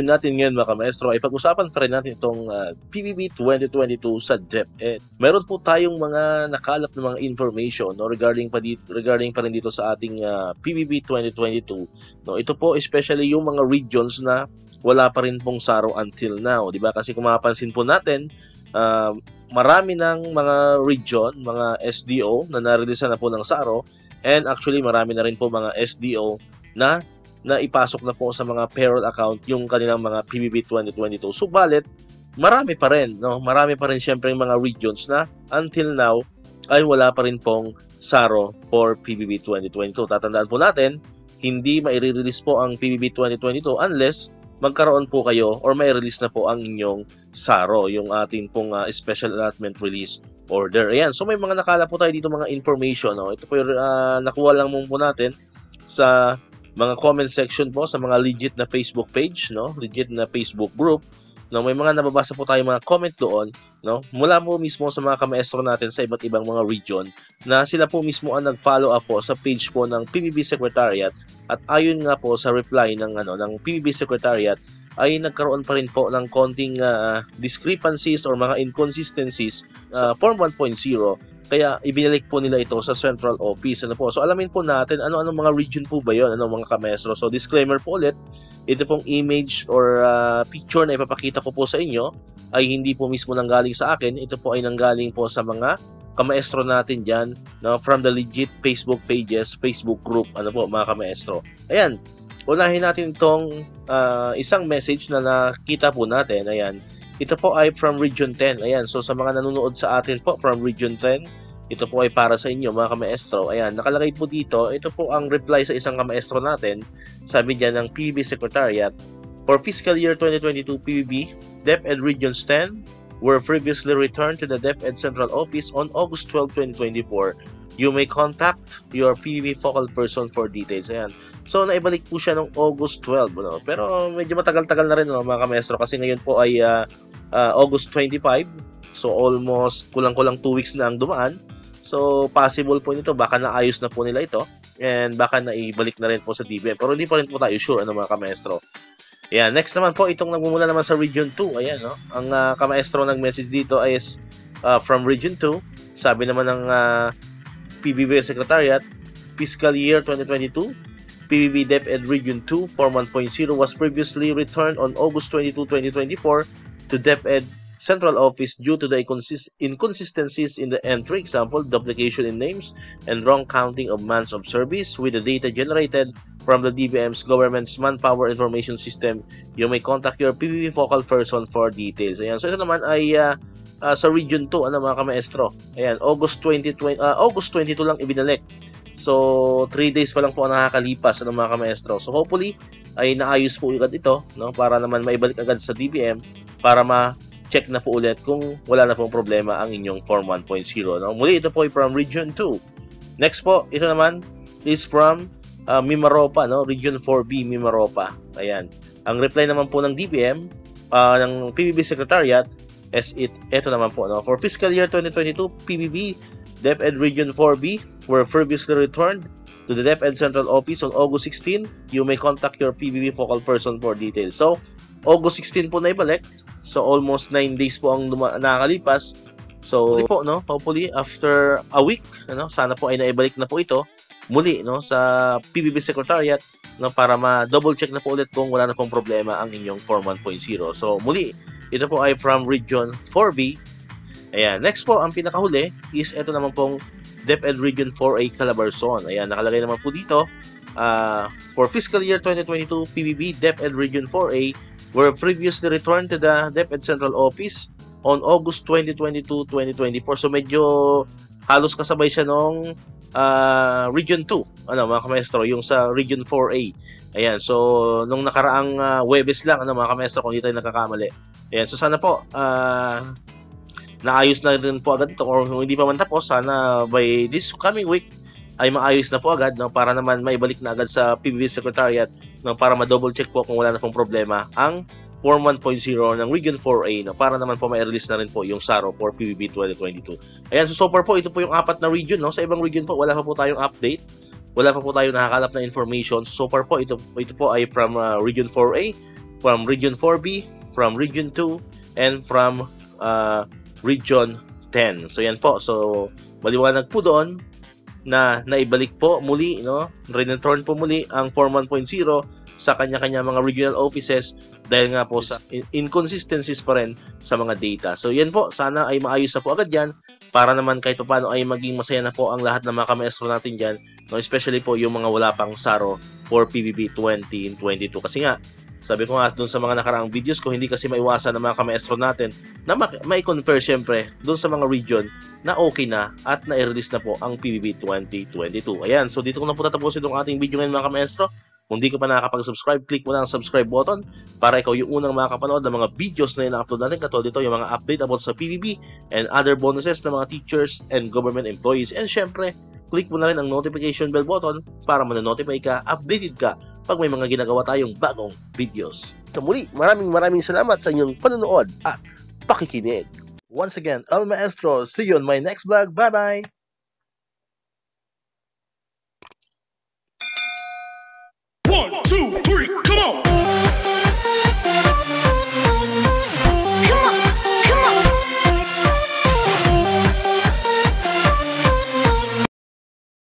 video natin ngayon mga kamaestro ay pag-usapan pa rin natin itong PBB 2022 sa DepEd. Meron po tayong mga nakalap na mga information no, regarding pa rin dito sa ating PBB 2022. No, ito po especially yung mga regions na wala pa rin pong SARO until now, di ba? Kasi kung mapapansin po natin, marami ng mga region, mga SDO na narelease na po ng SARO, and actually marami na rin po mga SDO na ipasok na po sa mga payroll account yung kanilang mga PBB 2022. Subalit, marami pa rin, no? Marami pa rin syempre yung mga regions na until now ay wala pa rin pong SARO for PBB 2022. Tatandaan po natin, hindi mai-release po ang PBB 2022 unless magkaroon po kayo or mai-release na po ang inyong SARO, yung ating pong Special Allotment Release Order. Ayan, so may mga nakala po tayo dito mga information. No? Ito po yung nakuha lang po natin sa mga comment section po sa mga legit na Facebook page, no? Legit na Facebook group. No, may mga nababasa po tayong mga comment doon, no? Mula po mismo sa mga kamaestro natin sa iba't ibang mga region na sila po mismo ang nag-follow up po sa page po ng PBB Secretariat, at ayon nga po sa reply ng PBB Secretariat ay nagkaroon pa rin po ng konting discrepancies or mga inconsistencies sa Form 1.0. Kaya ibinalik po nila ito sa central office. Ano po? So alamin po natin ano-ano mga region po ba 'yon, ano mga kamaestro. So disclaimer po ulit, ito pong image or picture na ipapakita ko po sa inyo ay hindi po mismo nanggaling sa akin. Ito po ay nanggaling po sa mga kamaestro natin diyan, no, from the legit Facebook pages, Facebook group, ano po mga kamaestro. Ayan. Unahin natin itong isang message na nakita po natin. Ayan. Ito po ay from Region 10. Ayan, so sa mga nanonood sa atin po from Region 10, ito po ay para sa inyo mga kamaestro. Ayan, nakalagay po dito, ito po ang reply sa isang kamaestro natin. Sabi diyan ng PBB Secretariat, for fiscal year 2022 PBB, DepEd Regions 10 were previously returned to the DepEd Central Office on August 12, 2024. You may contact your PBB focal person for details. Ayan. So, naibalik po siya noong August 12. No? Pero medyo matagal-tagal na rin no, mga kamaestro, kasi ngayon po ay August 25. So, almost kulang-kulang 2 weeks na ang dumaan. So, possible po nito, baka naayos na po nila ito. And baka naibalik na rin po sa DBM. Pero hindi pa rin po tayo sure, ano mga kamaestro. Ayan, next naman po, itong nagmumula naman sa Region 2. Ayan, no? Ang kamaestro nag-message dito ay from Region 2. Sabi naman ng PBB Secretariat, fiscal year 2022, PBB DepEd Region 2 Form 1.0 was previously returned on August 22, 2024 to DepEd Central Office due to the inconsistencies in the entry, example, duplication in names, and wrong counting of months of service with the data generated from the DBM's Government's Manpower Information System. You may contact your PBB focal person for details. Ayan. So ito naman ay sa Region 2, ano mga kamaestro. Ayan, August 22 lang ibinalik. So 3 days pa lang po ang nakakalipas, ano mga kamaestro. So hopefully ay naayos po agad ito, no, para naman maibalik agad sa DBM para ma-check na po ulit kung wala na pong problema ang inyong Form 1.0. No? Muli, ito po ay from Region 2. Next po, ito naman is from Mimaropa, no? Region 4B, Mimaropa. Ayan. Ang reply naman po ng DBM, ng PBB Secretariat, ito naman po, no? For fiscal year 2022, PBB DepEd Region 4B were previously returned to the DepEd Central Office on August 16. You may contact your PBB focal person for details. So, August 16 po na ibalik. So, almost 9 days po ang nakakalipas. So, po, no? Hopefully, after a week, ano, sana po ay naibalik na po ito muli, no, sa PBB Secretariat, no, para ma-double check na po ulit kung wala na pong problema ang inyong Form 1.0. So, muli, ito po ay from Region 4B. Ayan. Next po, ang pinakahuli is ito naman pong DepEd Region 4A Calabarzon. Ayan, nakalagay naman po dito, for fiscal year 2022, PBB DepEd Region 4A were previously returned to the DepEd Central Office on August 2022-2024. So medyo halos kasabay siya nung Region 2, ano mga kamaestro, yung sa Region 4A. Ayan, so nung nakaraang Webes lang, ano mga kamaestro, kung hindi tayo nagkakamali. Ayan, so sana po naayos na rin po agad ito, or kung hindi pa man tapos, sana by this coming week ay maayos na po agad, no, para naman maibalik na agad sa PBB Secretariat, no, para ma-double check po kung wala na pong problema ang Form 1.0 ng Region 4A, no, para naman po ma-release na rin po yung SARO for PBB 2022. Ayan, so far po, ito po yung 4 na region, no. Sa ibang region po, wala pa po tayong update. Wala pa po tayong nakakalap na information. So far po, ito po ay from Region 4A. from Region 4B, from Region 2, and from Region 10. So yan po. So maliwanag po doon na naibalik po muli, no? Return po muli ang Form 1.0 sa kanya-kanya mga regional offices dahil nga po sa inconsistencies pa rin sa mga data. So yan po, sana ay maayos na po agad yan para naman kahit paano ay maging masaya na po ang lahat ng mga kamaestro natin dyan, no? Especially po yung mga wala pang SARO for PBB 2022. Kasi nga, sabi ko nga doon sa mga nakaraang videos ko, hindi kasi maiwasan ng mga kamaestro natin na mai-confer syempre doon sa mga region na okay na at na-release na po ang PBB 2022. Ayan, so dito ko na po tatapusin itong ating video ngayon mga kamaestro. Kung di ka pa nakakapag-subscribe, click mo na ang subscribe button para ikaw yung unang makakapanood ng mga videos na ina-upload natin. Katulad dito yung mga update about sa PBB and other bonuses ng mga teachers and government employees. And syempre, click mo na rin ang notification bell button para ma-notify ka, updated ka pag may mga ginagawa tayong bagong videos. Sa muli, maraming salamat sa inyong panonood at pakikinig. Once again, El Maestro, see you on my next vlog. Bye-bye!